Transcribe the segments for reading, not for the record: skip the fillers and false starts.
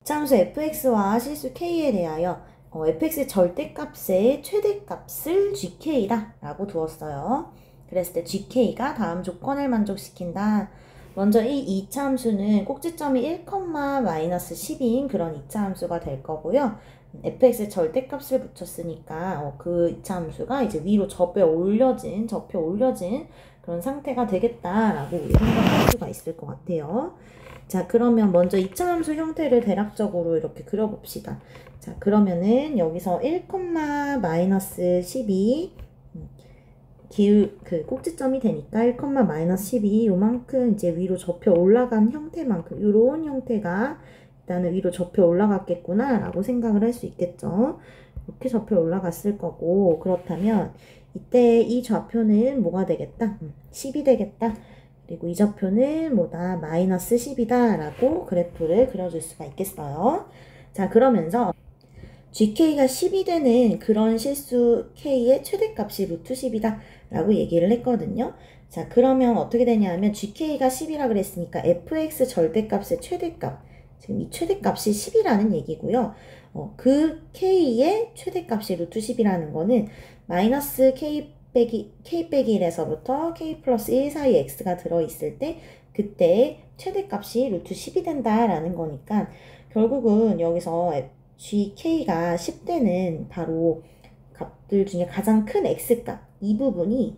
이차함수 fx와 실수 k에 대하여 fx의 절대값의 최대값을 gk다 라고 두었어요. 그랬을 때 gk가 다음 조건을 만족시킨다. 먼저 이 이차함수는 꼭지점이 1,-10인 그런 이차함수가 될 거고요. fx의 절대값을 붙였으니까 그 이차함수가 이제 위로 접혀 올려진 그런 상태가 되겠다라고 우리 생각할 수가 있을 것 같아요. 자, 그러면 먼저 이차함수 형태를 대략적으로 이렇게 그려봅시다. 자, 그러면은 여기서 1,-12 그 꼭지점이 되니까 1,-12 요만큼 이제 위로 접혀 올라간 형태만큼 요런 형태가 일단은 위로 접혀 올라갔겠구나 라고 생각을 할 수 있겠죠. 이렇게 접혀 올라갔을 거고, 그렇다면 이때 이 좌표는 뭐가 되겠다? 10이 되겠다. 그리고 이 좌표는 뭐다? -10이다 라고 그래프를 그려줄 수가 있겠어요. 자, 그러면서 gk가 10이 되는 그런 실수 k의 최대값이 루트 10이다 라고 얘기를 했거든요. 자, 그러면 어떻게 되냐면 gk가 10이라 그랬으니까 fx 절대값의 최대값, 지금 이 최대값이 10이라는 얘기고요. 그 k의 최대값이 루트 10이라는 거는 마이너스 k 빼기 1에서부터 k 플러스 1 사이에 x가 들어있을 때 그때 최대값이 루트 10이 된다라는 거니까 결국은 여기서 gk가 10대는 바로 값들 중에 가장 큰 x값, 이 부분이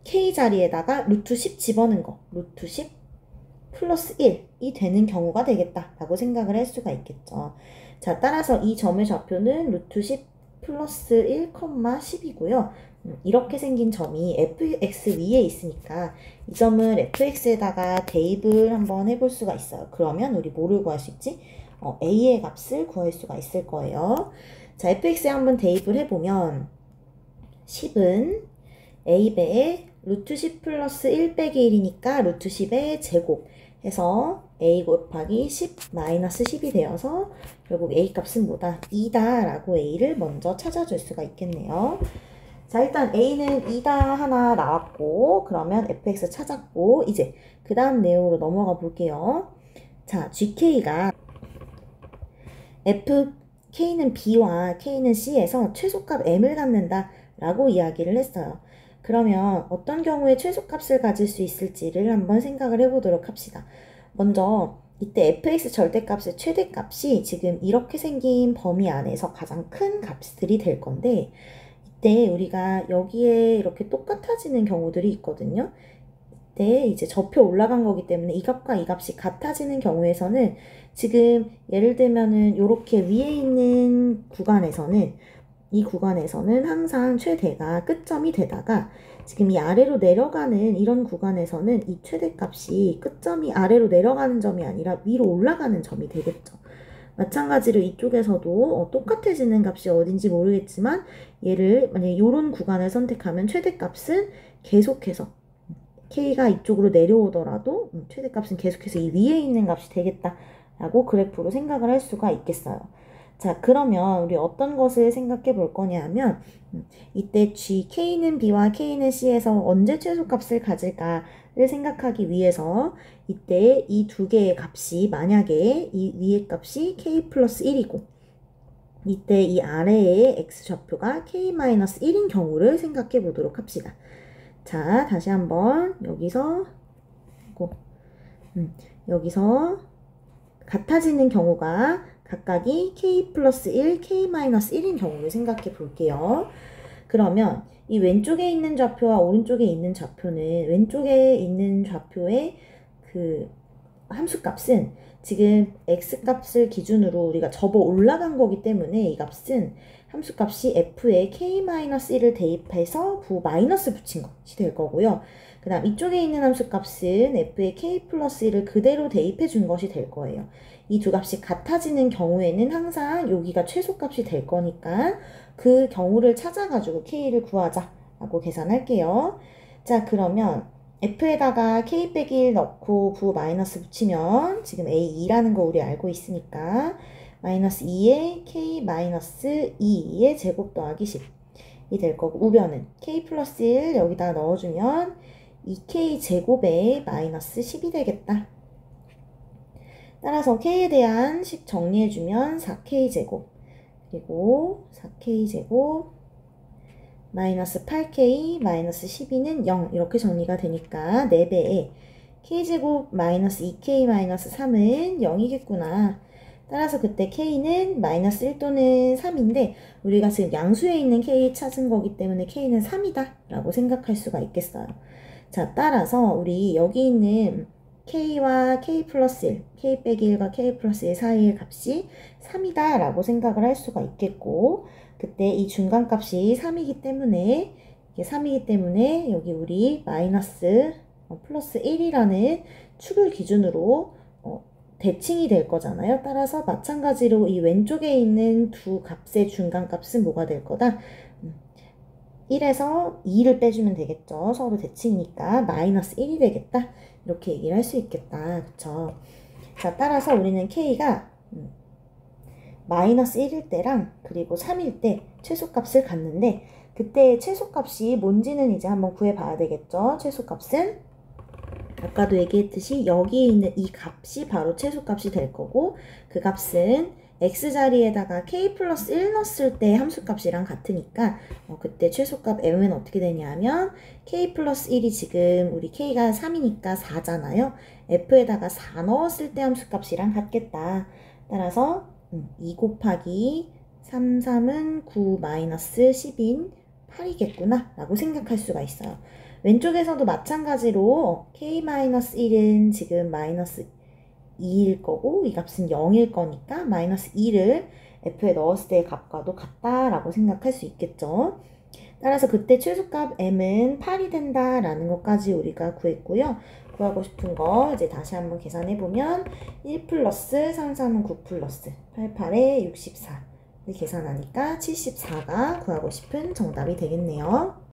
k 자리에다가 루트 10 집어넣은 거, 루트 10 플러스 1이 되는 경우가 되겠다라고 생각을 할 수가 있겠죠. 자, 따라서 이 점의 좌표는 루트 10 플러스 1, 10이고요. 이렇게 생긴 점이 fx 위에 있으니까 이 점을 fx에다가 대입을 한번 해볼 수가 있어요. 그러면 우리 뭐를 구할 수 있지? a의 값을 구할 수가 있을 거예요. 자, fx에 한번 대입을 해보면 10은 a배에 루트 10 플러스 1 빼기 1이니까 루트 10의 제곱 해서 a 곱하기 10 마이너스 10이 되어서 결국 a 값은 뭐다? 2다 라고 a를 먼저 찾아줄 수가 있겠네요. 자, 일단 a는 2다 하나 나왔고, 그러면 fx 찾았고, 이제 그 다음 내용으로 넘어가 볼게요. 자, gk가 k는 b와 k는 c에서 최소값 m을 갖는다 라고 이야기를 했어요. 그러면 어떤 경우에 최소값을 가질 수 있을지를 한번 생각을 해보도록 합시다. 먼저 이때 fx 절대값의 최대값이 지금 이렇게 생긴 범위 안에서 가장 큰 값들이 될 건데, 이때 우리가 여기에 이렇게 똑같아지는 경우들이 있거든요. 이때 이제 접혀 올라간 거기 때문에 이 값과 이 값이 같아지는 경우에서는 지금 예를 들면은 이렇게 위에 있는 이 구간에서는 항상 최대가 끝점이 되다가 지금 이 아래로 내려가는 이런 구간에서는 이 최대값이 끝점이 아래로 내려가는 점이 아니라 위로 올라가는 점이 되겠죠. 마찬가지로 이쪽에서도 똑같아지는 값이 어딘지 모르겠지만 얘를 만약에 이런 구간을 선택하면 최대값은 계속해서 k가 이쪽으로 내려오더라도 최대값은 계속해서 이 위에 있는 값이 되겠다라고 그래프로 생각을 할 수가 있겠어요. 자, 그러면 우리 어떤 것을 생각해 볼 거냐 하면 이때 k는 b와 k는 c에서 언제 최소값을 가질까를 생각하기 위해서 이때 이 두 개의 값이 만약에 이 위의 값이 k 플러스 1이고 이때 이 아래의 x좌표가 k-1인 경우를 생각해 보도록 합시다. 자, 다시 한번 여기서 같아지는 경우가 각각이 k 플러스 1, k-1인 경우를 생각해 볼게요. 그러면 이 왼쪽에 있는 좌표와 오른쪽에 있는 좌표는 왼쪽에 있는 좌표의 그 함수값은 지금 x값을 기준으로 우리가 접어 올라간 거기 때문에 이 값은 함수값이 f에 k-1을 대입해서 마이너스 붙인 것이 될 거고요. 그 다음 이쪽에 있는 함수값은 f에 k 플러스 1을 그대로 대입해 준 것이 될 거예요. 이 두 값이 같아지는 경우에는 항상 여기가 최소값이 될 거니까 그 경우를 찾아가지고 k를 구하자라고 계산할게요. 자, 그러면 f에다가 k 빼기 1 넣고 마이너스 붙이면 지금 a2라는 거 우리 알고 있으니까 마이너스 2에 k 마이너스 2의 제곱 더하기 10이 될 거고, 우변은 k 플러스 1 여기다 넣어주면 2k 제곱에 마이너스 10이 되겠다. 따라서 k에 대한 식 정리해주면 4k제곱 그리고 4k제곱 마이너스 8k 마이너스 12는 0 이렇게 정리가 되니까 4배에 k제곱 마이너스 2k 마이너스 3은 0이겠구나. 따라서 그때 k는 마이너스 1 또는 3인데 우리가 지금 양수에 있는 k 찾은 거기 때문에 k는 3이다 라고 생각할 수가 있겠어요. 자, 따라서 우리 여기 있는 k와 k 플러스 1, k 빼기 1과 k 플러스 1 사이의 값이 3이다 라고 생각을 할 수가 있겠고 그때 이 중간값이 3이기 때문에 이게 3이기 때문에 여기 우리 마이너스 플러스 1이라는 축을 기준으로 대칭이 될 거잖아요. 따라서 마찬가지로 이 왼쪽에 있는 두 값의 중간값은 뭐가 될 거다? 1에서 2를 빼주면 되겠죠. 서로 대칭이니까 마이너스 1이 되겠다. 이렇게 얘기를 할 수 있겠다. 그쵸? 자, 따라서 우리는 k가 마이너스 1일 때랑 그리고 3일 때 최소값을 갖는데 그때 최소값이 뭔지는 이제 한번 구해봐야 되겠죠. 최소값은 아까도 얘기했듯이 여기에 있는 이 값이 바로 최소값이 될 거고 그 값은 x자리에다가 k 플러스 1 넣었을 때 함수값이랑 같으니까 그때 최소값 m은 어떻게 되냐면 k 플러스 1이 지금 우리 k가 3이니까 4잖아요. f에다가 4 넣었을 때 함수값이랑 같겠다. 따라서 2 곱하기 3, 3은 9 마이너스 10인 8이겠구나 라고 생각할 수가 있어요. 왼쪽에서도 마찬가지로 k-1은 지금 마이너스 2일 거고 이 값은 0일 거니까 마이너스 2를 f에 넣었을 때의 값과도 같다라고 생각할 수 있겠죠. 따라서 그때 최소값 m은 8이 된다라는 것까지 우리가 구했고요. 구하고 싶은 거 이제 다시 한번 계산해보면 1 플러스 3, 3은 9 플러스 8, 8에 64 계산하니까 74가 구하고 싶은 정답이 되겠네요.